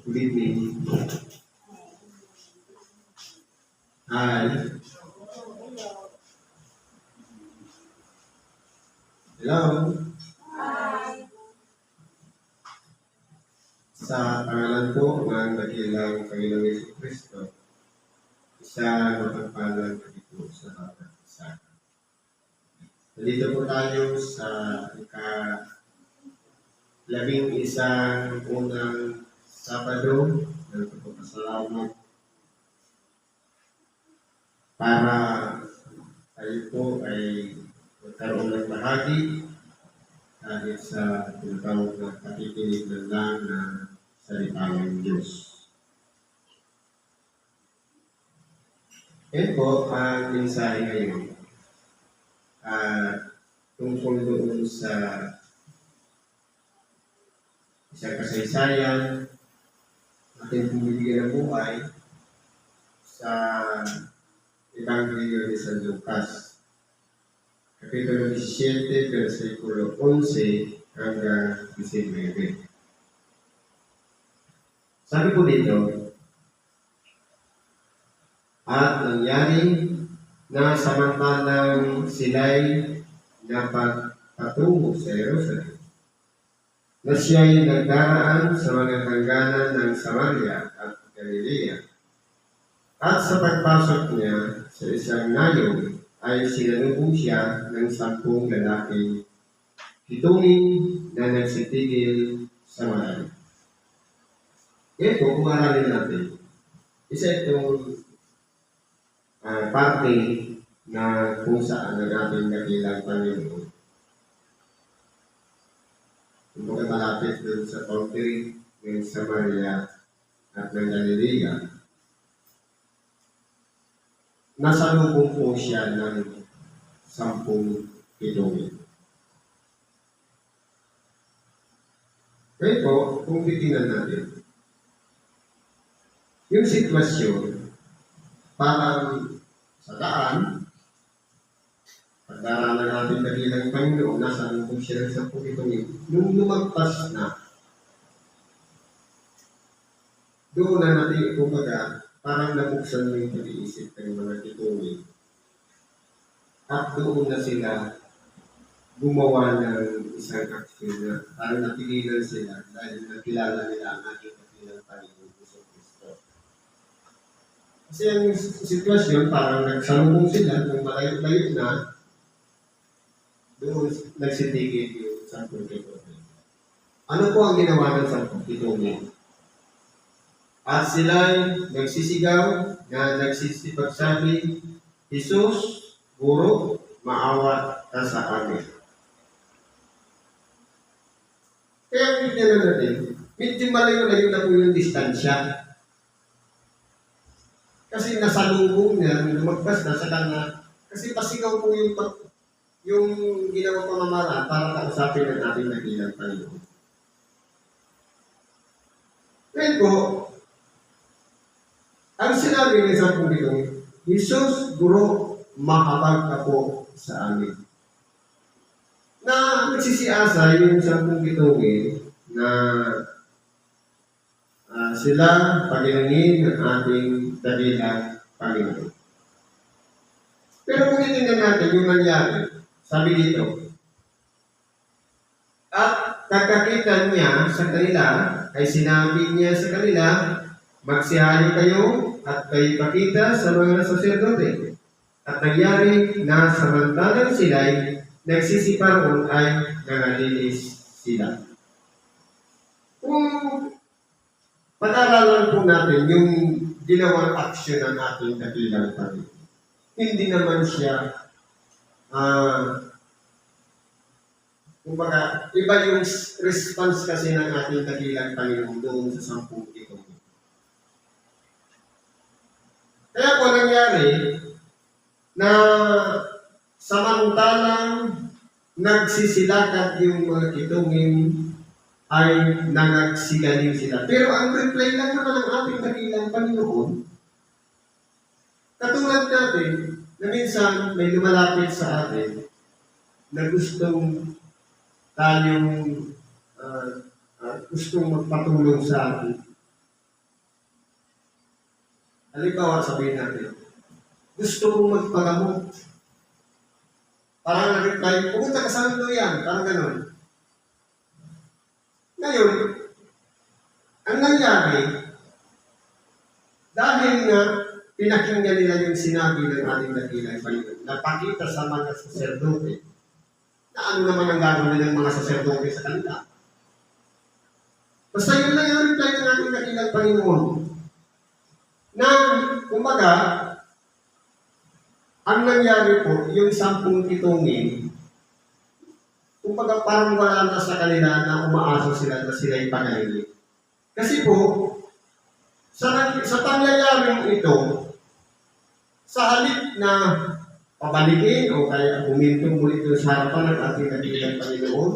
Good evening. Hi. Hello. Sa pangalan po ng dakilang Panginoong Jesucristo, isa mapagpalang gabi po sa bawat isa. Nandito po tayo sa ika-11 unang Sabado ng pagpapasalamat para tayo po ay magkaroon ng bahagi kahit sa tinatawag na pakikinig ng lang na salita ng Diyos. Yan po ang mensahe ngayon. Tungkol doon sa isang kasaysayan ating bumibigyan ng buhay sa Ebanghelyo ni San Lucas, Kapitulo 17, versikulo 11 hanggang 19. Sabi po dito, at nangyari na samantalang sila'y napagpatungo sa Jerusalem, na siya'y nagdaraan sa mga hangganan ng Samaria at Galilea. At sa pagpasok niya sa isang nayon, ay sinalubong siya ng 10 lalaking hitungin na nagsitigil sa marami. Ito, kung aralin natin, isa itong parte na kung saan ang ating dakilang Panginoon. Kung malapit doon sa country ng Samaria at ng Galilea, nasalubong po siya ng 10 hitungin. Kaya po, kung titingnan natin, yung sitwasyon, parang sa daan, pagdaraanan natin dakilang Panginoon, nasalubong siya ng 10 hitungin. Nung lumagpas na, doon na natin, kumbaga, parang nabuksan mo yung pag-iisip ng mga hitungin. At doon na sila gumawa ng isang aksyon na parang napigilan sila dahil nakilala nila ang ating dakilang Panginoon Jesucristo. Kasi ang sitwasyon, parang nagsalubong sila nung malayo-layo na, doon nagsitigil yung 10 hitungin. Ano po ang ginawa ng 10 hitungin? At sila'y nagsisigaw na nagsisipagsabi, Jesus, Guro, maawa ka sa amin. Kaya pinigyan natin, medyo malayo-layo na po yung distansya. Kasi nasalubong niya, lumagpas na sa kanya, kasi pasigaw po yung ginawang pamamaraan para kausapin ng ating dakilang Panginoon. Ngayon po, ang sinabi ng 10 hitungin, Jesus, Guro, mahabag ka po sa amin. Na nagsisiasa yung 10 hitungin na sila paginangin ng ating dakilang Panginoon. Pero kung titingnan natin yung nangyari, sabi dito, at pagkakita niya sa kanila, ay sinabi niya sa kanila, magsihali kayo at kayo pakita sa mga saserdote. At nangyari na samantalang sila'y nagsisiparoon ay nangalilis sila. Kung pag-aralan po natin yung ginawang aksyon ng ating dakilang Panginoon, hindi naman siya kumbaga, iba yung response kasi ng ating dakilang Panginoon doon sa 10 hitungin. Kaya po nangyari na samantalang nagsisilakad yung mga hitungin ay nangagsigaling sila. Pero ang reply lang naman ng ating dakilang Panginoon, katulad natin na minsan may lumalapit sa atin na gustong tayong gustong magpatulong sa atin. Halimbawa, sabihin natin, gusto kong magpagamot. Parang nag-reply, pumunta ka sa ano yan, parang ganun. Ngayon, ang nangyari, dahil nga pinakinggan nila yung sinabi ng ating dakilang Panginoon, napakita sa mga saserdote, na ano naman ang gagawin ng mga saserdote sa kanila. Basta yun lang yung reply ng ating dakilang Panginoon, na, kumbaga, ang nangyari po, yung 10 itungin, kumbaga parang wala na sa kanila na umaasa sila na sila'y panalig. Kasi po, sa pangyayaring ito, sa halip na pabalikin o kaya huminto muli doon sa harapan ng ating dakilang Panginoon,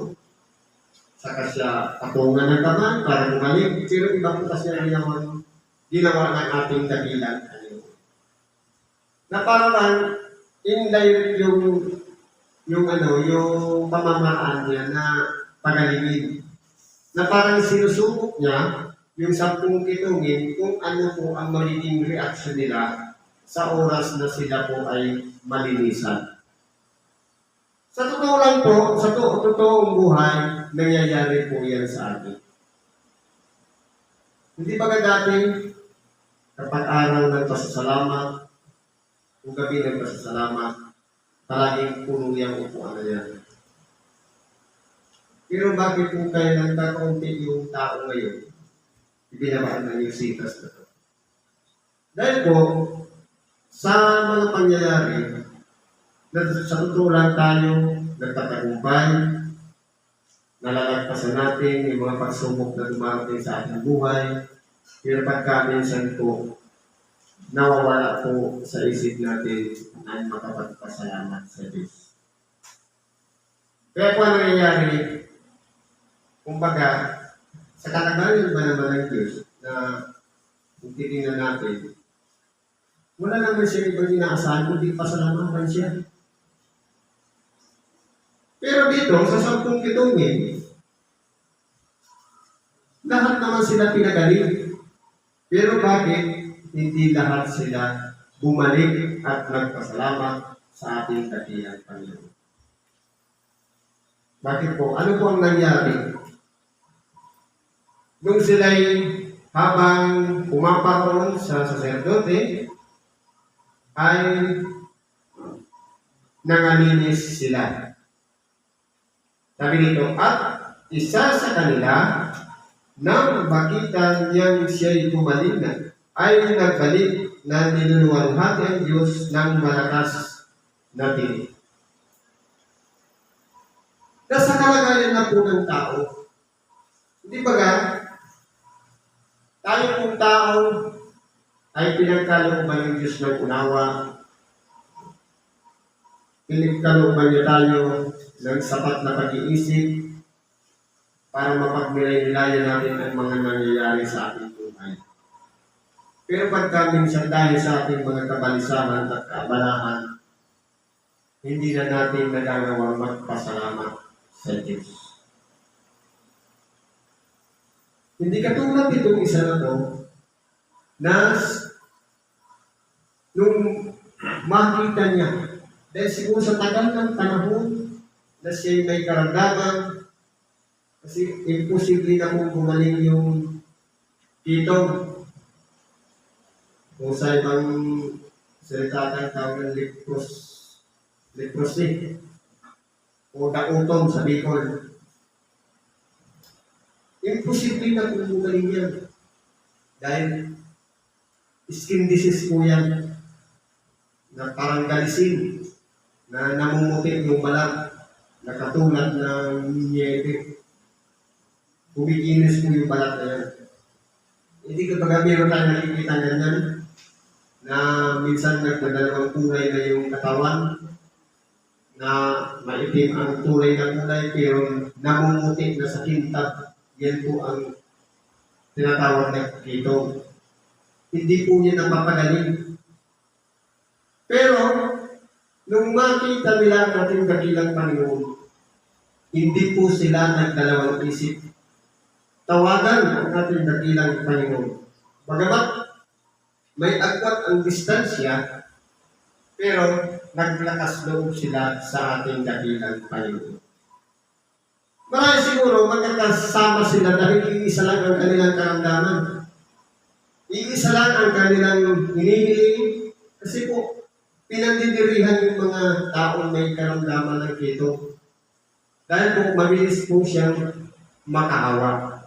saka siya patungan ng kamay para bumalik, pero iba po kasi ang ginawa ng ating dakilang Panginoon. Na parang indirect yung pamamaraan niya na pagalingin. Na parang sinusubok niya yung 10 itungin kung ano po ang magiging reaction nila sa oras na sila po ay malinisan. Sa totoo lang po, sa totoong buhay, nangyayari po yan sa atin. Hindi ba dati, kapag araw ng pasasalamat, kung gabi ng pasasalamat, palaging puno yung upuan na yan. Pero bakit kung kaya nagkakaunti yung tao ngayon, ibinabaan na yung sitas na ito? Dahil po, sa mga pangyayari, sa totoo lang tayo, nagtatagumpay, nalalagpasan natin yung mga pagsubok na dumarating sa ating buhay, pero pagka minsan po, nawawala po sa isip natin ay makapagpasalamat sa Diyos. Kaya po ang nangyayari, kumbaga, sa katagalan ba naman ng Diyos na kung titingnan natin, wala naman siya ibang inaasahan kundi pasalamatan siya. Pero dito, sa 10 itungin, lahat naman sila pinagaling. Pero bakit hindi lahat sila bumalik at nagpasalamat sa ating dakilang Panginoon? Bakit po? Ano po ang nangyari? Nung sila'y habang pumaparoon sa saserdote, ay nangalinis sila. Sabi nito, at isa sa kanila, nang makita niyang siya'y tumalina, ay nagbalik na niluluwalhati ang Diyos ng malakas na tinig. Nasa kalagayan na po ng tao. Hindi ba nga, tayo pong tao ay pinagkalooban ng Diyos ng unawa. Pinagkalooban niya tayo ng sapat na pag-iisip para mapagnilayan natin ang mga nangyayari sa ating buhay. Pero pagka minsan dahil sa ating mga kabalisahan at kaabalahan, hindi na natin nagagawang magpasalamat sa Diyos. Hindi katulad itong isa na to, na nung makita niya, dahil siguro sa tagal ng panahon na siya may karamdaman, kasi imposible na kung gumaling yung kitong kung sa ibang salita tawag ng leprosy o dauton sa Bicol. Imposible na kung gumaling yan. Dahil skin disease po yan na parang galisin na namumutik yung balat na katulad ng niebe. Kumikinis po yung balat na yan. Hindi kapag meron tayo nakikita ganyan na minsan nagdadalawang kulay na yung katawan na maitim ang kulay na kulay pero namumutik na sa kintab. Yan po ang tinatawag na kitong. Hindi po yan ang mapagaling. Pero, nung makita nila ang ating dakilang Panginoon, hindi po sila nagdalawang isip. Tawagan ang ating dakilang Panginoon. Bagamat may agwat ang distansya, pero naglakas loob sila sa ating dakilang Panginoon. Marami siguro magkakasama sila dahil iisa lang ang kanilang karamdaman. Iisa lang ang kanilang hinihiling kasi po pinandidirihan yung mga taong may karamdaman ng keto. Dahil po mabilis po siyang makaawa.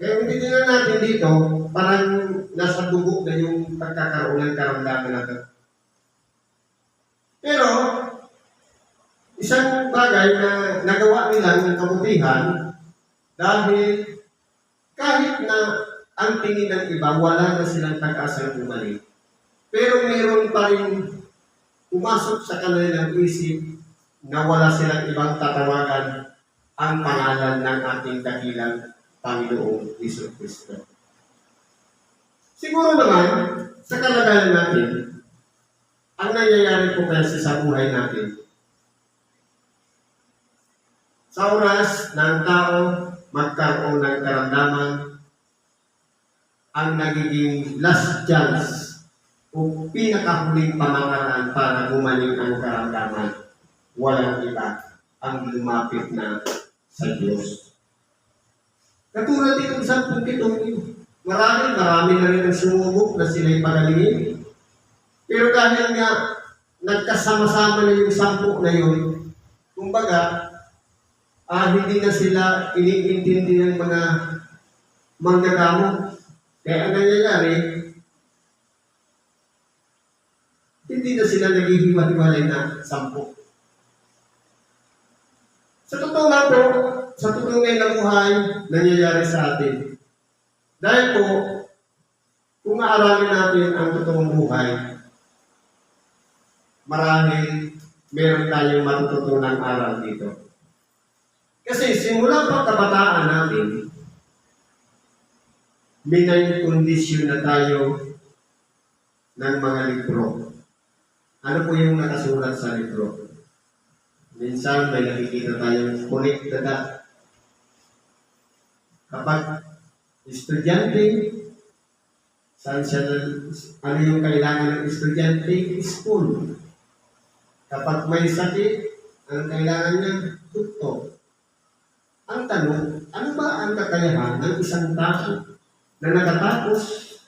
Kaya hindi na natin dito, parang nasa dugo na yung pagkakaroon ng karamdaman natin. Pero, isang bagay na nagawa nila ng kabutihan dahil kahit na ang tingin ng iba, wala na silang pag-asang bumalik. Pero meron pa rin pumasok sa kanilang isip na wala silang ibang tatawagan ang pangalan ng ating dakilang Panginoong Jesucristo. Siguro naman, sa kalagayan natin, ang nangyayari po kasi sa buhay natin, sa oras ng tao magkaroon ng karamdaman, ang nagiging last chance o pinakahuling pamamaraan para gumaling ang karamdaman, walang iba ang lumapit na sa Diyos. Katulad itong 10 kitong marami na rin ang sumubok na sila'y pagalingin. Pero dahil nga nagkasama-sama na yung 10 na yun, kumbaga, hindi na sila iniintindi ng mga manggagamo. Kaya ang nangyayari, hindi na sila naghihiwa-hiwalay na 10. Sa totoo lang po, sa tunay na buhay, nangyayari sa atin. Dahil po, kung maaralin natin ang totoong buhay, marahil meron tayong matututunang aral dito. Kasi simula pa kabataan natin, minay-kondisyon na tayo ng mga libro. Ano po yung nakasulat sa libro? Minsan may nakikita tayong connected. Kapag estudyante, ano yung kailangan ng estudyante? School. Kapag may sakit, ang kailangan niya? Doktor. Ang tanong, ano ba ang kakayahan ng isang tao na nakatapos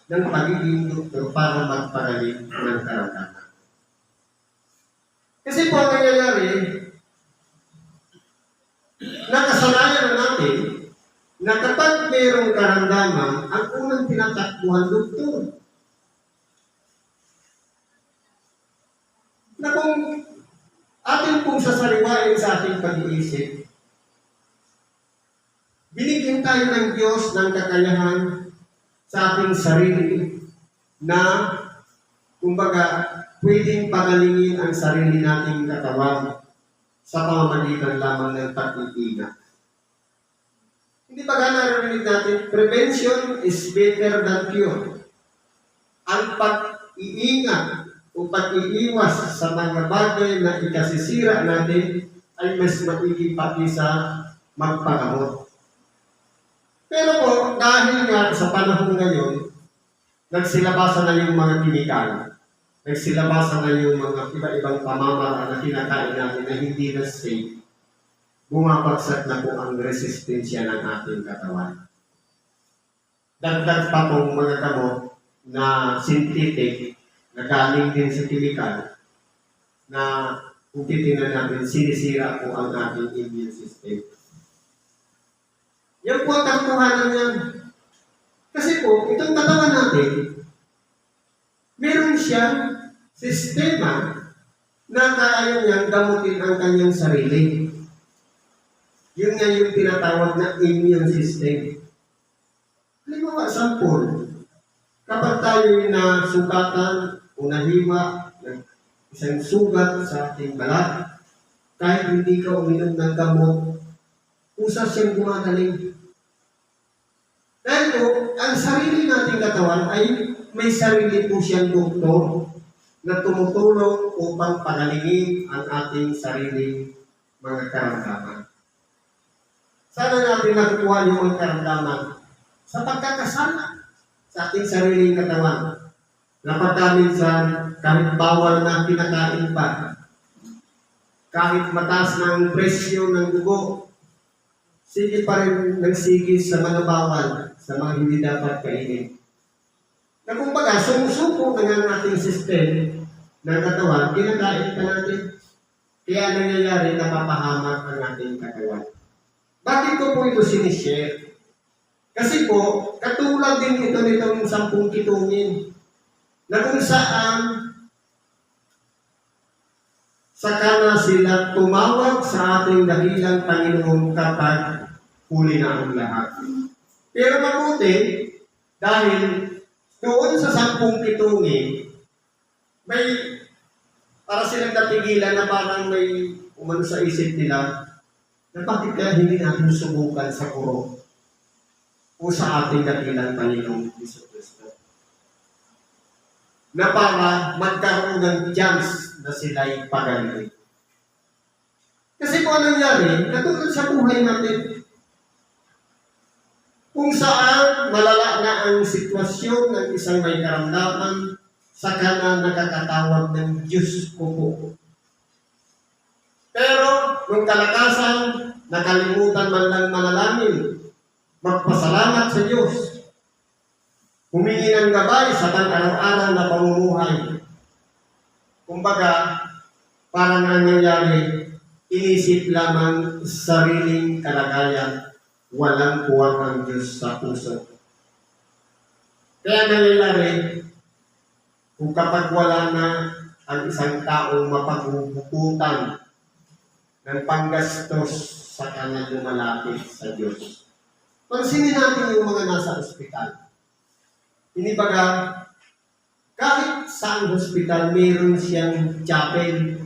ng pagiging doktor para magpagaling ng karamdaman? Kasi po ang nangyayari, nakasanayan na natin na kapag mayroong karamdaman, ang unang tinatakbuhan doktor. Na kung atin pong sasariwain sa ating pag-iisip, binigyan tayo ng Diyos ng kakayahan sa ating sarili na, kumbaga, pwedeng pagalingin ang sarili nating katawan sa pamamagitan lamang ng pag-iingat. Hindi ba narinig natin, prevention is better than cure. Ang pag-iingat o pag-iiwas sa mga bagay na ikasisira natin ay mas maiging pati sa magpagamot. Pero po, dahil nga sa panahon ngayon, nagsilabasan na yung mga kimikal. Nagsilabasan na yung mga iba-ibang pamamaraan na kinakain natin na hindi na safe. Bumabagsak na po ang resistensya ng ating katawan. Dagdag pa pong mga gamot na synthetic, na galing din sa kimikal, na kung titingnan natin, sinisira po ang ating immune system. Yan po ang katotohanan yan. Kasi po, itong katawan natin, meron siyang sistema na kaya niyang gamutin ang kanyang sarili. Yun nga yung tinatawag na immune system. Halimbawa, sampol. Kapag tayo na sukatan o nahiwa ng isang sugat sa ating balat, kahit hindi ka uminom ng gamot, usas siyang gumagaling. Dahil po, ang sarili nating katawan ay may sarili po siyang doktor na tumutulong upang pagalingin ang ating sarili mga karamdaman. Sana natin nakukuha yung mga karamdaman sa pagkakasama sa ating sariling katawan. Na pagkaminsan, kahit bawal na kinakain pa, kahit mataas ng presyo ng dugo, sige pa rin nagsigis sa mga bawal, sa mga hindi dapat kainin. Na kumbaga, sumusuko na nga ating system ng katawan, kinakain pa natin. Kaya nangyayari na mapahamak ang ating katawan. Bakit ko po ito sinishare? Kasi po, katulad din ito nitong 10 kitungin, na kung saan saka na sila tumawag sa ating dakilang Panginoon kapag huli na ang lahat. Pero mabuti, dahil doon sa 10 kitungin, may para silang natigilan na parang may umano sa isip nila na bakit kaya hindi natin subukan sa kuro o sa ating dakilang Panginoong Hesus Kristo. Na para magkaroon ng chance na sila'y pagaling. Kasi kung anong nangyari, katulad sa buhay natin, kung saan malala na ang sitwasyon ng isang may karamdaman, saka na nakakatawag ng Diyos ko po. Pero, nung kalakasan, nakalimutan man lang manalangin, magpasalamat sa Diyos, humingi ng gabay sa pang-araw-araw na pamumuhay. Kumbaga, parang ang nangyari, inisip lamang sariling kalagayan, walang puwang ang Diyos sa puso. Kaya nangyayari, kung kapag wala na ang isang taong mapaghuhukutan ng panggastos sa kanyang lumalapit sa Diyos. Pansinin natin yung mga nasa ospital. Inibaga, kahit saan hospital, mayroon siyang chapel.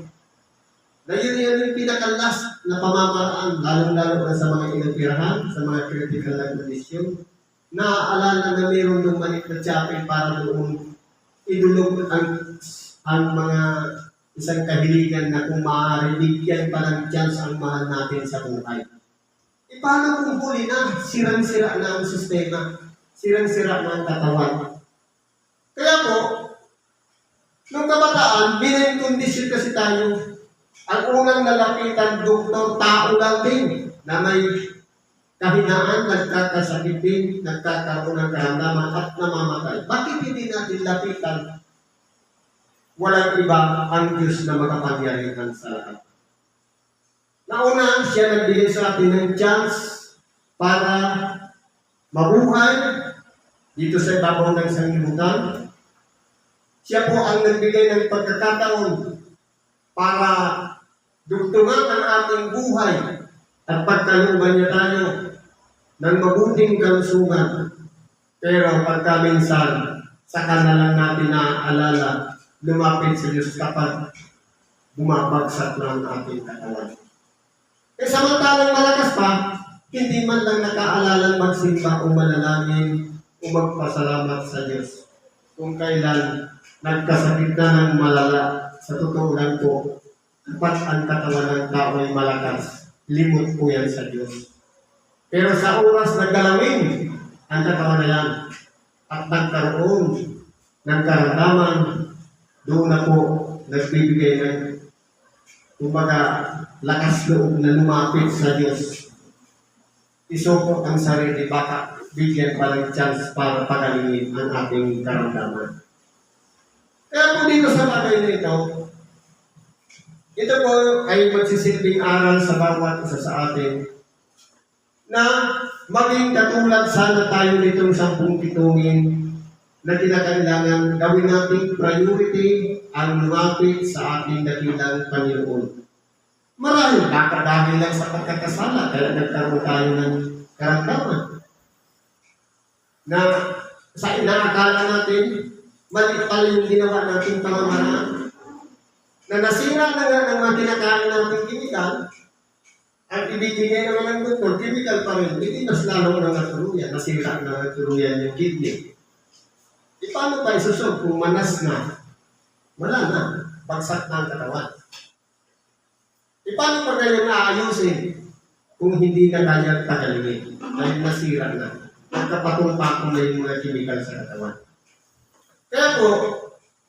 Na yun yung pinaka-last na pamamaraan, lalong-lalo na sa mga inoperahan, sa mga critical na kondisyon. Naaalala na mayroon yung maliit na chapel para doon idulog ang mga isang kahiligan na kung maaari, bigyan pa ng chance ang mahal natin sa buhay. E paano kung huli na, sirang-sira na ang sistema, sirang-sira na ang katawan. Kaya po, nung kabataan, binayang-kondisyon kasi tayo. Ang unang nalapitan, doktor, tao lang din, na may kahinaan, nagkakasakit din, nagkakaroon ng karamdaman at namamatay. Bakit hindi natin lapitan? Walang iba ang Diyos na makapangyarihan sa lahat. Nauna, siya nagbigay sa atin ng chance para mabuhay dito sa ibabaw ng sanglibutan. Siya po ang nagbigay ng pagkakataon para dugtungan ang ating buhay at pagkalungan niya tayo ng mabuting kalusugan. Pero pagkaminsan, saka na lang natin naaalala, lumapit sa Diyos kapag bumabagsak na ang ating katawan. E samantalang malakas pa, hindi man lang nakaaalalang magsimba o manalangin o magpasalamat sa Diyos. Kung kailan nagkasakit na ng malala, sa totoo lang po, kapag ang katawan ng tao ay malakas, limot po yan sa Diyos. Pero sa oras na galawin ang katawan na yan at nagkaroon ng karamdaman, doon na po nagbibigay ng kumbaga lakas loob na lumapit sa Diyos. Isupok ang sarili, baka bigyan pa ng chance para pagalingin ang ating karamdaman. Kaya po dito sa bagay na ito po ay magsisilbing aral sa bawat isa sa atin na maging katulad sana tayo nitong 10 kitungin na kinakailangan gawin nating priority ang lumapit sa ating dakilang Panginoon. Marahil baka dahil lang sa pagkakasala kaya nagkaroon tayo ng karamdaman na sa inaakala natin mali pala yung ginawa nating pamamaraan na nasira na nga ng mga kinakain nating chemical at ibibigay naman ng doktor, chemical pa rin, hindi mas lalo na natuluyan, nasira na natuluyan yung kidney. E paano pa isusog kung manas na? Wala na, bagsak na ang katawan. E paano pa kayo naayusin kung hindi na kaya tagalingin? Dahil nasira na. Nagkapatong-patong na yung mga chemical sa katawan. Kaya po,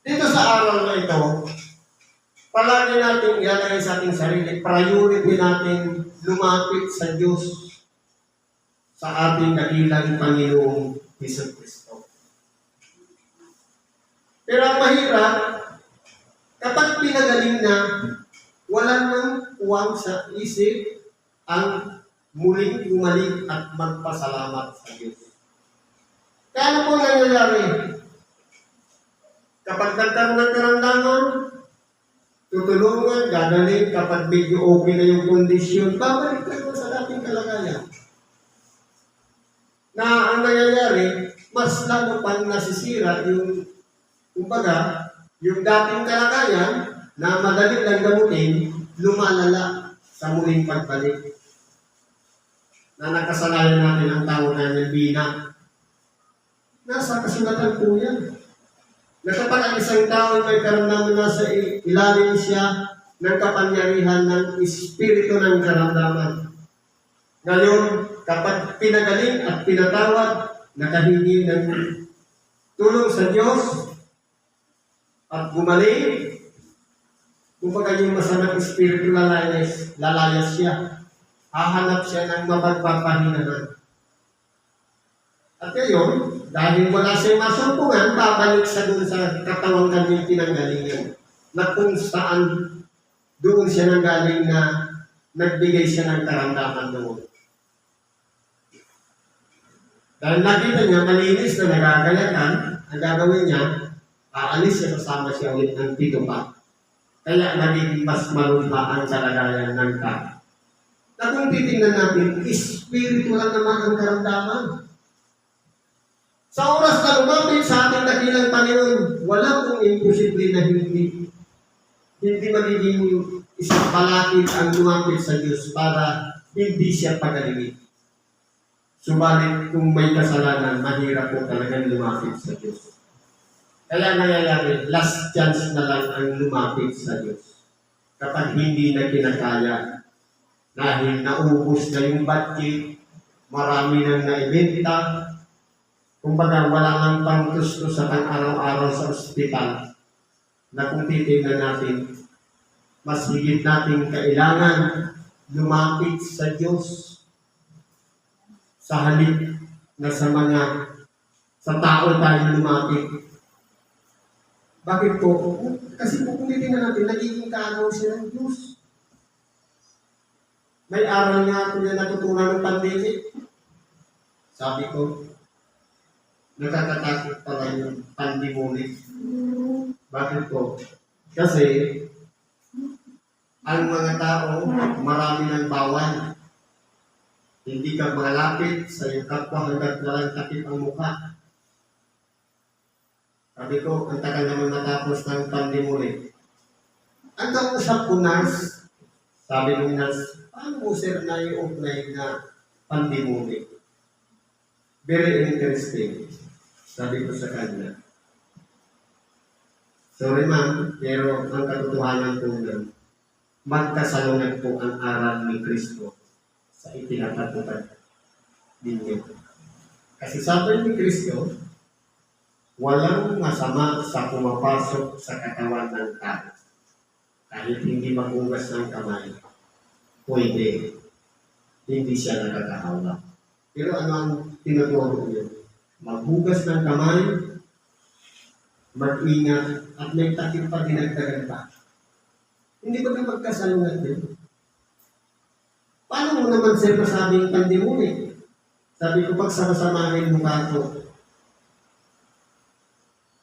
dito sa araw na ito, palagi natin ilalagay sa ating sarili, priority natin lumapit sa Diyos, sa ating dakilang Panginoong Jesucristo. Pero ang mahirap, kapag pinagaling na, wala nang uwang sa isip ang muling bumalik at magpasalamat sa Diyos. Kaya ano po nangyayari? Kapag nagkaroon ng karamdaman, tutulungan, gagaling, kapag medyo okay na yung kondisyon, babalik tayo sa dating kalagayan. Na ang nangyayari, mas lalo pang nasisira yung, kumbaga, yung dating kalagayan na madali lang gamutin, lumalala sa muling pagbalik. Na nakasanayan natin ang tao na nilbina. Nasa kasulatan po yan. Na kapag ang isang tao may karamdaman na sa ilalim siya ng kapangyarihan ng espiritu ng karamdaman. Ngayon, kapag pinagaling at pinatawad, nakahingi ng tulong sa Diyos at gumaling, kumbaga yung masamang espiritu lalayas siya. Hahanap siya ng mapagpapahingahan. At ngayon, dahil wala siyang masumpungan, babalik siya doon sa katawang kanyang pinanggalingan. Na kung saan doon siya nanggaling na nagbigay siya ng karamdaman doon. Dahil nakita niya, malinis na nagagalakan, ang gagawin niya, aalis siya, kasama siya ulit ng pito pa. Kaya naging mas malumpa ang kalagayan ng tao. Na kung titingnan natin, espiritu lang naman ang karamdaman. Sa oras na lumapit sa ating dakilang Panginoon, wala pong imposible na hindi magiging isang palakid ang lumapit sa Diyos para hindi siya pagalingin. Subalit kung may kasalanan, mahirap po talagang lumapit sa Diyos. Kaya nangyayari, last chance na lang ang lumapit sa Diyos. Kapag hindi na kinakaya, dahil naubos na yung budget, marami nang naibenta, kumbaga wala lang pang-tusto sa pang-araw-araw sa ospital, na kung titignan natin, mas higit natin kailangan lumapit sa Diyos sa halip na sa tao tayo lumapit. Bakit po? Kasi kung titignan natin, nagiging kaano siya ng Diyos. May aral nga ako na natutunan ng pandemic. Sabi ko, nakakatakot pala yung pandemic. Bakit po? Kasi, ang mga tao, marami ng bawal. Hindi ka malapit sa iyong kapwa hanggat walang takip ang mukha. Sabi ko, ang tagal naman matapos ng pandemic. Ang kausap ko, nurse, sabi ng nurse, paano mo sir na i-apply na pandemic? Very interesting. Sabi ko sa kanya. Sorry ma'am, pero ang katotohanan po na magkasalungan po ang aral ni Kristo sa itinataputad ninyo. Kasi sabi ni Kristo, walang masama sa pumapasok sa katawan ng tao. Kahit hindi maghugas ng kamay, pwede. Hindi siya nakakahawa. Pero ano ang tinuturo niyo? Maghugas ng kamay, mag-ingat, at may takip pa dinagdagan pa. Hindi ba na magkasalungan din? Paano mo naman sir masabing pandemic? Sabi ko, pagsama-samahin mo ka ito.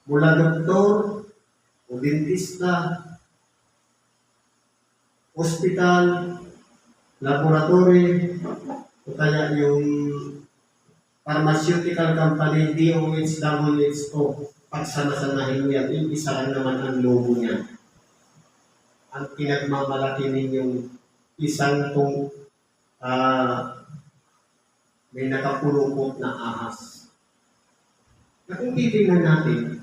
Mula doktor, o dentista, hospital, laboratory, o kaya yung pharmaceutical company, DOH, WHO, pagsama-samahin mo yan, yung isa lang naman ang logo niya. Ang pinagmamalaki ninyong isang tong may nakapulupot na ahas. Na kung titignan natin,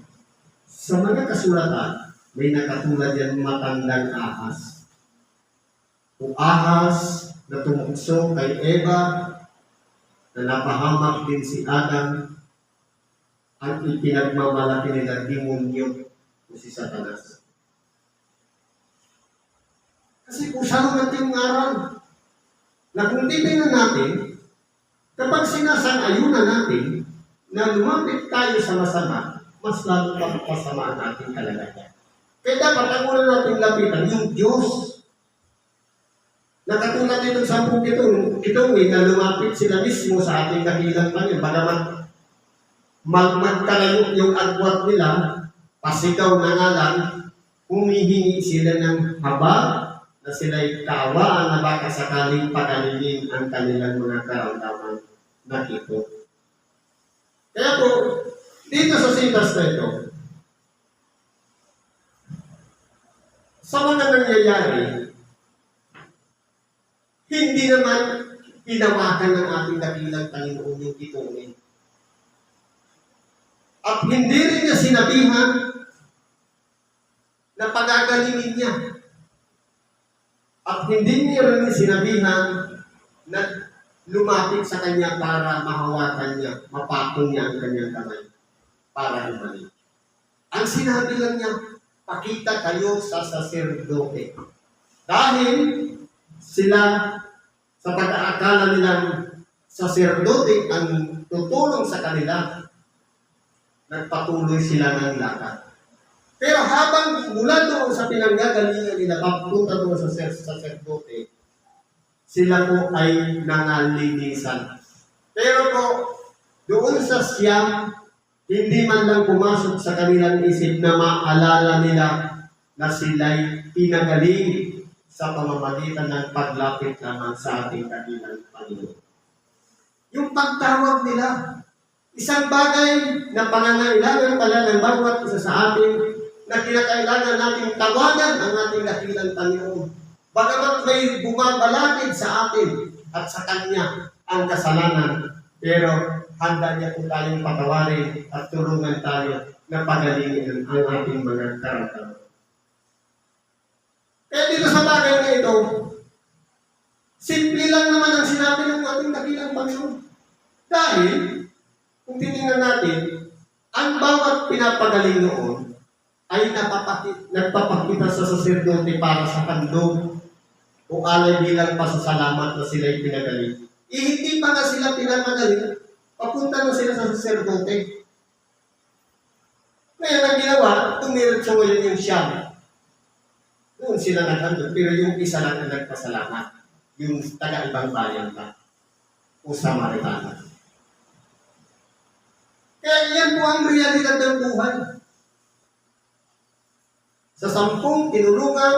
sa mga kasulatan, may nakatulad yan matandang ahas. O ahas na tumukso kay Eva, na napahamak din si Adam, ang ipinagmamalaki nila demonyo o si Satanas. Kasi kung siya natin yung aral, na kung titignan natin, kapag sinasang-ayunan natin na lumapit tayo sa masama, mas lalo pang pasamaan natin kalagayan. Kaya dapat ang una natin lapitan yung Diyos. Nakatulad nitong 10 kitungin na lumapit sila mismo sa ating dakilang Panginoon. Bagamat magkalayo yung agwat nila, pasigaw na nga lang, humihingi sila ng haba na sila'y kaawaan na baka sakaling pagalingin ang kanilang mga karamdaman na ito. Kaya po, dito sa sitas na ito, sa mga nangyayari, hindi naman pinawakan ng ating dakilang Panginoon yung kitungin. At hindi rin niya sinabihan na pagagalingin niya. At hindi niya rin sinabihan na lumapit sa kanya para mahawakan niya, mapatong niya ang kanyang kamay para ibalik. Ang sinabi lang niya, pakita kayo sa saserdote. Dahil sila, sa pag-aakala nilang saserdote ang tutulong sa kanila, nagpatuloy sila ng lakad. Pero habang mula doon sa pinanggagalingan nila, papunta doon sa saserdote, sila po ay nangalinisan. Pero po, doon sa siyam, hindi man lang pumasok sa kanilang isip na maalala nila na sila'y pinagaling sa pamamagitan ng paglapit naman sa ating dakilang Panginoon. Yung pagtawag nila, isang bagay na pangangailangan pala ng bawat isa sa atin na kinakailangan natin tawagan ang ating dakilang Panginoon. Bagamat may bumabalakid sa atin at sa Kanya ang kasalanan, pero handa niya po tayong patawarin at tulungan tayo na pagalingin ang ating mga karamdaman. Kaya dito sa bagay na ito, simple lang naman ang sinabi ng ating dakilang Panginoon. Dahil, kung titingnan natin, ang bawat pinapagaling noon ay nagpapakita sa saserdote para sa handog o alay bilang pasasalamat na sila'y pinagaling. Hindi pa nga sila pinapagaling, papunta na sila sa saserdote. Ngayon ang ginawa, tumiritso ngayon yung siyam. Doon sila naghandog, pero yung isa lang na nagpasalamat, yung taga-ibang bayan pa, o Samaritana. Kaya yan po ang realidad ng buhay. Sa 10 tinulungan,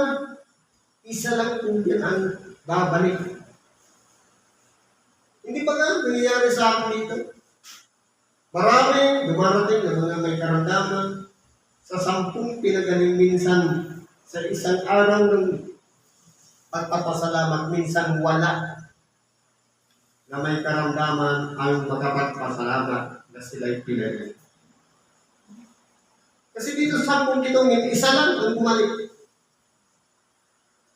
isa lang po yan ang babalik. Hindi ba nga nangyayari sa akin dito? Marami dumarating na mga may karamdaman sa 10 pinagaling minsan sa isang araw ng pagpapasalamat, minsan wala na may karamdaman ang makapagpasalamat na sila'y pinagaling. Kasi dito sa 10 kitungin, isa lang ang bumalik.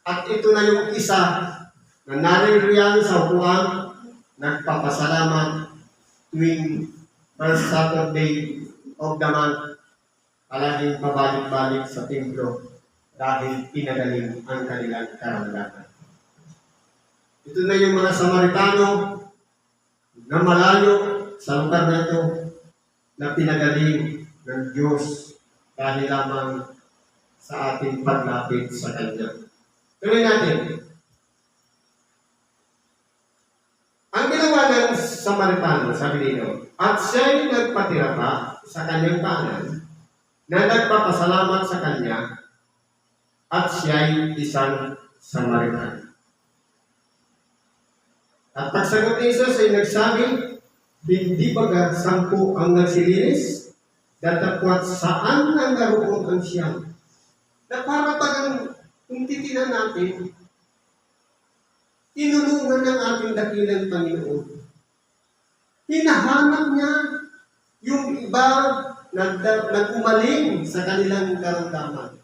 At ito na yung isa na naririyan sa upuan, nagpapasalamat tuwing first Saturday of the month, palaging pabalik-balik sa templo dahil pinagaling ang kanilang karamdaman. Ito na yung mga Samaritano na malayo sa lugar na ito na pinagaling ng Diyos dahil lamang sa ating paglapit sa Kanya. Tuloy natin. Ang ginawa ng Samaritano, sabi dito, at siya'y nagpatira pa sa kanyang kanan na nagpapasalamat sa Kanya at siya'y isang Samaritano. At pagsagot ni Jesus ay nagsabi, hindi baga 10 ang nagsilinis, datapwat saan nang naroon ang siyam. Na para bagang kung titinan natin, tinulungan ng ating dakilang Panginoon. Hinahanap niya yung iba na nag-umaling sa kanilang karamdaman.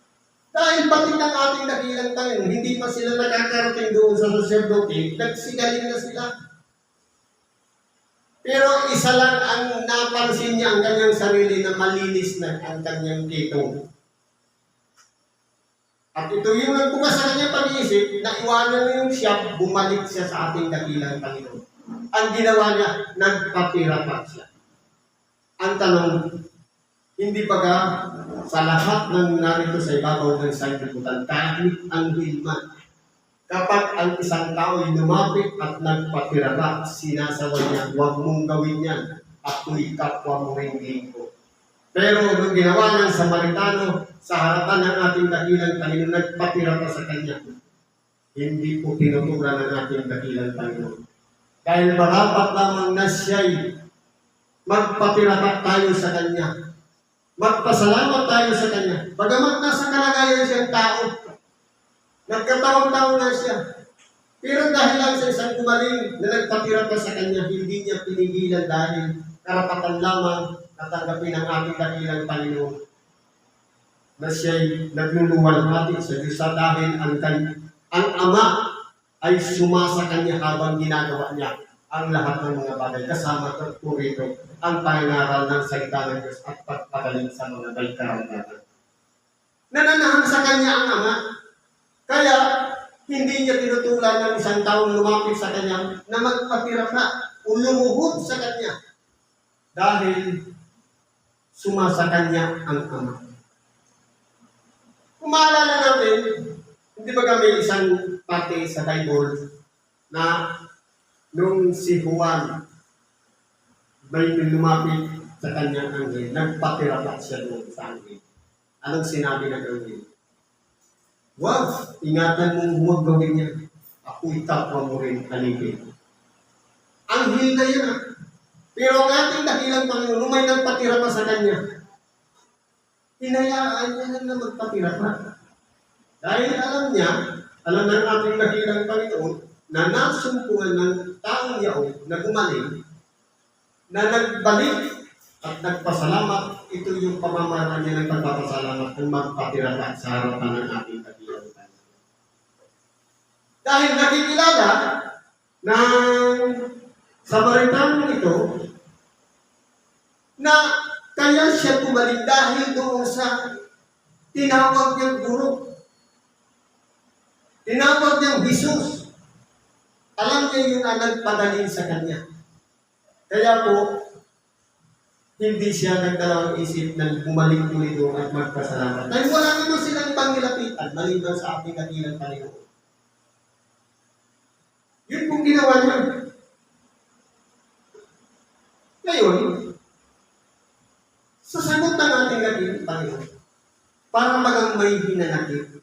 Dahil pati ng ating dakilang Panginoon, hindi pa sila nakakarating doon sa saserdote, nagsigaling na sila. Pero isa lang ang napansin niya ang kanyang sarili na malinis na ang kanyang kitong. At ito yung nagbukas sa kanyang pag-iisip na iwanan niya yung siya, bumalik siya sa ating dakilang Panginoon. Ang ginawa niya, nagpatirapat siya. Ang tanong, hindi ba ka sa lahat ng narito sa ibabaw ng sanglibutan, kahit ang hilman, kapag ang isang tao ay lumapit at nagpatirapat, sinasawa niya, huwag mong gawin yan, ako'y kapwa mo ring lingko. Pero nung ginawa ng Samaritano sa harapan ng ating dakilang Panginoon, nagpatirapat sa kanya, hindi po tinuturan ng ating dakilang Panginoon. Dahil marapat lamang na siya'y magpatirapat tayo sa kanya. Magpasalamat tayo sa kanya. Bagamat nasa kalagayan siyang tao, nagkataon-taon na siya. Pero dahil lang sa isang gumaling na nagpatirapat sa kanya, hindi niya pinigilan dahil karapatan lamang natanggapin ang ating dakilang Panginoon na siya'y nagluluwalhati sa Diyos dahil ang Ama ay sumasa kanya habang ginagawa niya ang lahat ng mga bagay. Kasama po rito ang pangaral ng salita ng Diyos at pagpagaling sa mga may karamdaman. Nananahan sa kanya ang Ama, kaya hindi niya tinutulan ng isang taong lumapit sa kanya na magpatirapat o lumuhod sa kanya dahil sumasa kanya ang Ama. Kung maalala natin, hindi ba kami isang parte sa Bible na nung si Juan may lumapit sa kanyang anghel, nagpatirapat siya doon sa anghel. Anong sinabi ng anghel? Wow, ingatan mong huwag gawin niya. Ako'y kapwa mo rin alipin. Anghel na yan ah. Pero ang ating dakilang Panginoon, nung may nagpatirapat sa kanya, hinayaan niya na magpatirapat. Dahil alam ng ating dakilang Panginoon, na nasumpungan ng taong yaon na gumaling, na nagbalik at nagpasalamat, ito yung pamamaraan niya ng pagpapasalamat ng magpatirapat sa harapan ng ating dakilang Panginoon. Dahil nakikilala ng Samaritano ito na kaya siya gumaling dahil doon sa tinawag niyang guro. Tinawag niyang Jesus. Alam niya yung nagpagaling sa kanya. Kaya po, hindi siya nagdalawang isip na bumalik muli doon at magpasalamat. Dahil wala naman silang ibang nilapitan, maliban sa ating dakilang Panginoon. Yun pong ginawa niya. Ngayon, sa sagot ng ating dakilang Panginoon, para magang may hinanakit,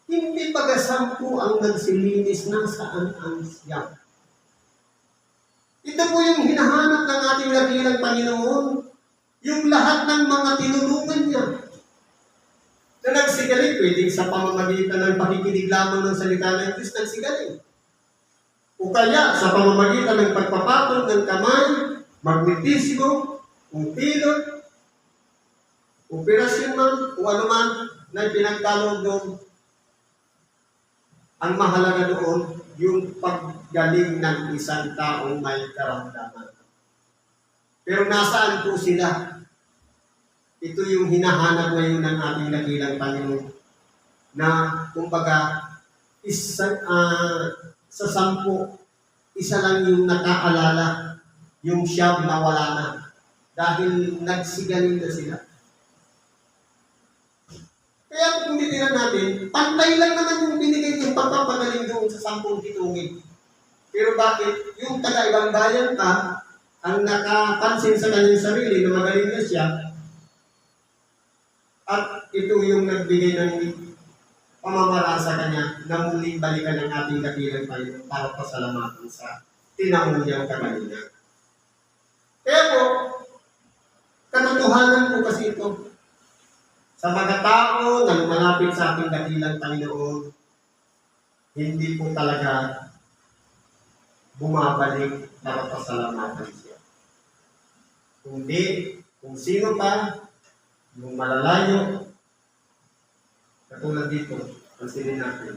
hindi pag-asampu ang nagsilinis ng saan ang siya. Ito po yung hinahanap ng ating dakilang Panginoon. Yung lahat ng mga tinulungan niya. Na nagsigaling, pwedeng sa pamamagitan ng pakikinig lamang ng salita ng Diyos, nagsigaling. O kaya sa pamamagitan ng pagpapatong ng kamay, magnetismo, kung pilot, operasyon man, o ano man na pinagkalog doon. Ang mahalaga doon, yung paggaling ng isang taong may karamdaman. Pero nasaan po sila? Ito yung hinahanap ngayon ng ating dakilang Panginoon. Na, kumbaga, sa 10, isa lang yung nakaalala, yung siyam na wala na. Dahil nagsigaling na sila. Kaya kung titinan natin, pantay lang naman yung binigay yung pagpapagaling doon sa 10 ditungin. Pero bakit? Yung taga-ibang bayan pa, ang nakapansin sa kanyang sarili na magaling na siya, at ito yung nagbigay ng pamamaraan sa kanya na muling balikan ng ating dakilang Panginoon para pasalamatan sa tinanong niyang kagalingan. Kaya po, katotohanan po kasi ito, sa mga tao na lumalapit sa ating dakilang Panginoon, hindi po talaga bumabalik para pasalamatan siya. Kundi, kung sino pa, yung malalayo, katulad dito, pansinin natin.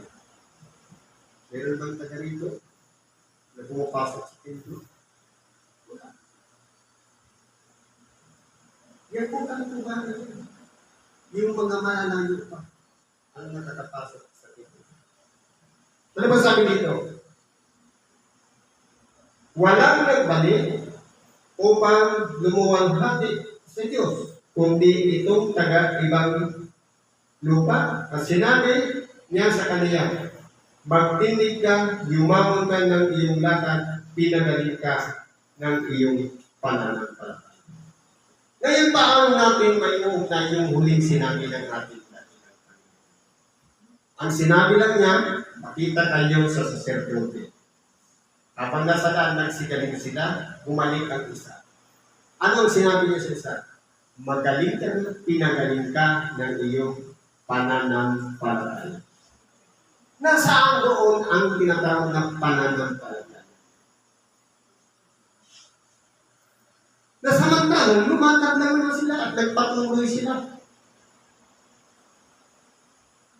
Meron bang taga rito na pumapasok sa templo? Wala. Yan po katotohanan yun. Yung mga mananayo pa ang nakakapasok sa tito. Ano ba sabi dito? Walang nagbalik upang lumuwalhati sa Diyos, kundi itong taga-ibang lupa. At sinabi niya sa kanila, magtindig ka, yumaman ka ng iyong lakad, pinagaling ka ng iyong pananampalataya. Ngayon paano natin maiuugnay yung huling sinabi ng ating dakilang Panginoon? Ang sinabi lang niya, makita kayo sa saserdote. Kapag nasa daan nagsigaling sila, bumalik ang isa. Ano ang sinabi niya sa isa? Magaling ka, pinagaling ka ng iyong pananampalataya. Nasaan doon ang tinatawag na pananampalataya? Nasamantalang lumatag lang naman sila at nagpatuloy sila.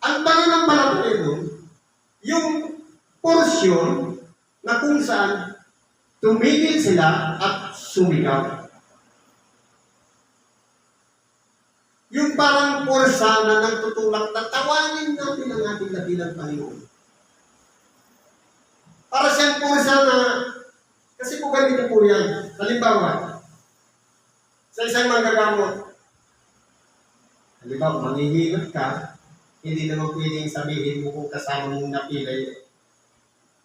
Ang pananampalataya doon, yung porsyon na kung saan tumigil sila at sumigaw. Yung parang porsa na nagtutulak na tawanin natin ang ating dakilang Panginoon. Para siyang porsa na, kasi po ganito po yan. Halimbawa, sa isang manggagamot, halimbawa, manghihilot ka, hindi naman pwedeng sabihin mo kung kasama mong napilay.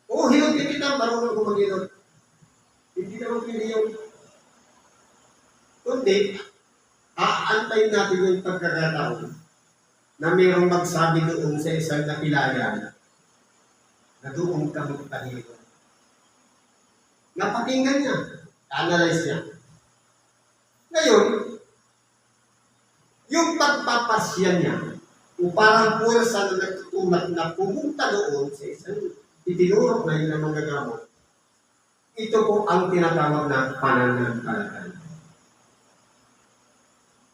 Oo, hilot kita, marunong ko maghilot. Hindi naman pwede yung kundi, aantayin natin yung pagkakataon na mayroong magsabi doon sa isang napilayan na doon ka magpahilot. Napakinggan niya, analyze niya. Ngayon, yung pagpapasya niya, o parang pulsa na nagtutulak na pumunta doon sa isang itinurok na yun ang manggagamot, ito po ang tinatawag na pananampalataya.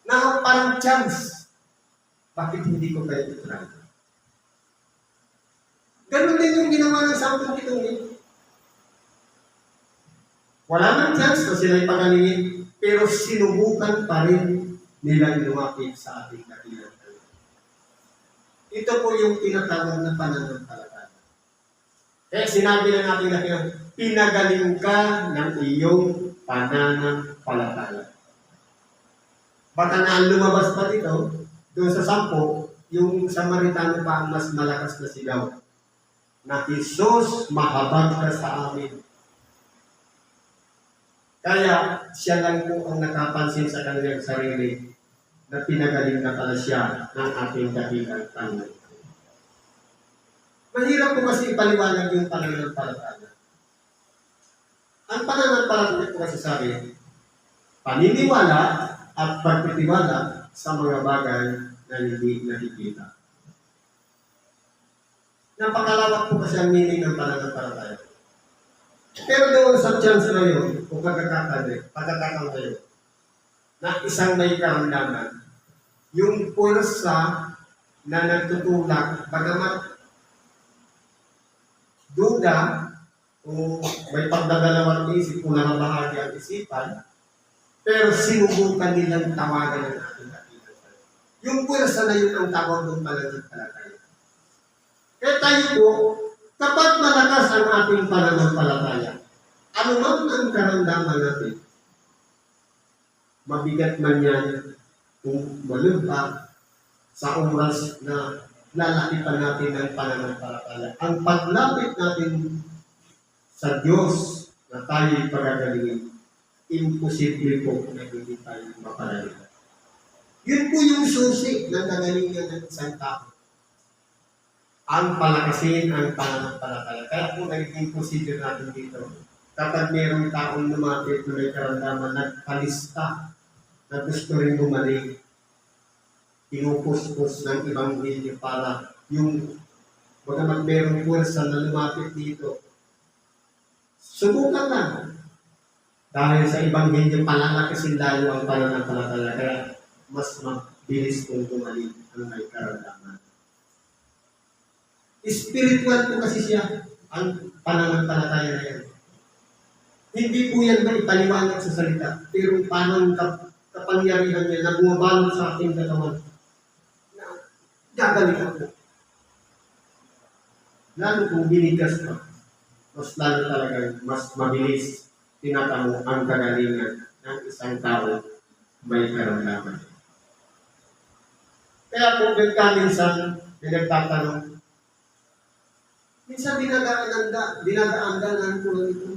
Na parang chance, bakit hindi ko kayo itry? Ganun din yung ginawa ng 10 pitungin. Wala nang chance na sila'y pagalingin, pero sinubukan pa rin nilang lumapit sa ating dakilang Panginoon. Ito po yung tinatawag na pananampalataya. Kaya sinabi ng ating dakilang, pinagaling ka ng iyong pananampalataya. Baka na lumabas pa dito, doon sa 10, yung Samaritano pa ang mas malakas na sigaw. Na Jesus, mahabag ka sa amin. Kaya siya lang po ang nakapansin sa kanyang sarili na pinagaling na pala siya ng ating dakilang Panginoon. Mahirap po kasi ipaliwanag yung pananampalataya. Ang pananampalataya po kasi sabi, paniniwala at pagtitiwala sa mga bagay na hindi nakikita. Napakalawak po kasi ang meaning ng pananampalataya. Pero doon sa chance na yun, o pagkakataon na yun, na isang may karamdaman, yung pulsa na nagtutulak, bagamat duda, o may pagdadalawang isip kung nakabahagi ang isipan, pero sinubukan nilang tawagan ng ating dakilang. Yung pulsa na yun ang tawag ng pananampalataya. Kaya tayo po, kapag malakas ang ating pananampalataya, ano man ang karamdaman natin, mabigat man yan kung malumpa sa oras na lalapitan natin ng pananampalataya. Ang paglapit natin sa Diyos na tayo'y pagagalingin, imposible po na hindi tayo mapalalim. Yun po yung susi ng kagalingan ng isang tao. Ang palakasin ang pananampalataya. Kaya po naging procedure natin dito. Kapag mayroong taong lumapit na may karamdaman, nagpalista na gusto rin bumalik, pinupuspos ng Ebanghelyo para yung bagamat mayroong pwersa na lumapit dito. Subukan lang. Dahil sa Ebanghelyo, palalakasin lalo ang pananampalataya. Kaya mas mabilis kung bumalik ang may karamdaman. Spiritual po kasi siya ang pananampalataya na yan. Hindi po yan maipaliwanag sa salita. Pero paano kapangyarihan niya na bumabalot sa ating katawan. Na gagaling ako. Lalo kung binigas ka, mas lalo talagang mas mabilis tinatamo ang kagalingan ng isang tao may karamdaman. Kaya kung minsan pinagtatanong, minsan dinadaan-daanan ko lang ito.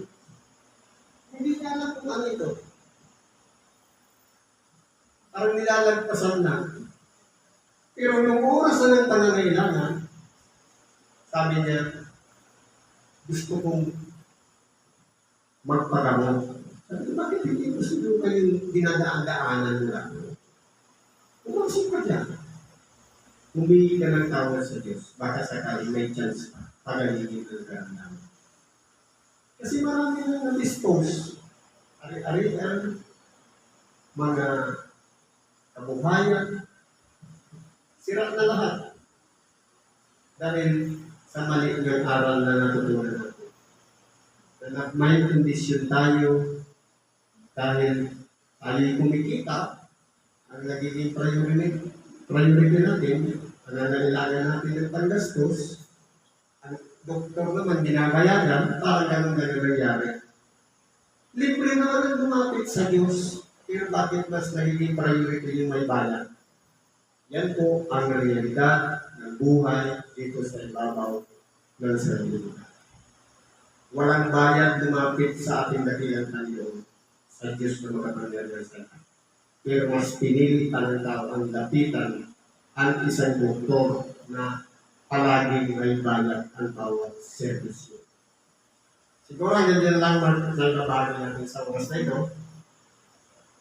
Hindi ka alam kung ano ito. Parang nilalagpasan na. Pero nung oras na ng pangangailangan, sabi niya, gusto kong magpagamot. Sabi, bakit hindi mo siguro kayong dinadaan-daanan mo lang? Pumasok ka dyan. Humingi ka ng tawad sa Diyos. Baka sakali may chance pa. Pagalingin ang karamdaman. Kasi marami nang na-dispose. Ari-ari ang mga kabuhayan. Sira na lahat. Dahil sa mali ng aral na natutunan natin. Na may kondisyon tayo dahil tayo kumikita, ang nagiging priority natin, ang nangangailangan natin ng panggastos, ang doktor naman binabayaran, parang ganun nangyari. Libre naman ang lumapit sa Diyos, pero bakit mas nagiging priority yung may bayan? Yan po ang realidad ng buhay dito sa ibabaw ng sarili. Walang bayad lumapit sa ating dakilang Panginoon sa Diyos na makapangyarihan sa lahat. Pero mas pinili ng tao ang lapitan ang isang doktor na palaging may bayad ang bawat servisyo. Siguro ganyan lang nagbabago natin sa oras na ito.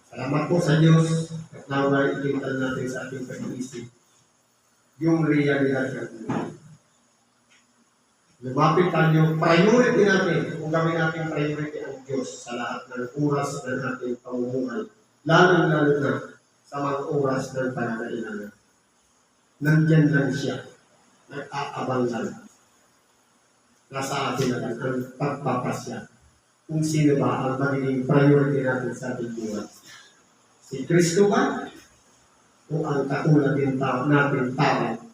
Salamat po sa Diyos at naway itintal natin sa ating pag-iisip yung realidad ng buhay. Lumapit tayo, priority natin, kung gawin natin priority ang Diyos sa lahat ng oras ng ating pamumuhay, lalo-lalo na sa mga oras ng pangangailangan. Nandyan lang siya, nag-aabang lang. Nasa atin na lang ang pagpapasya kung sino ba ang magiging priority natin sa ating buhay. Si Kristo ba? O ang katulad din natin tao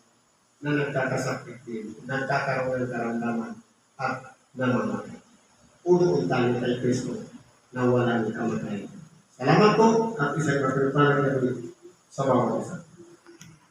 na nagkakasakit din, nagkakaroon ng karamdaman at namamatay. Unoon tayo kay Kristo na walang kamatayan. Salamat po at isang magpapalagay sa bawat isa.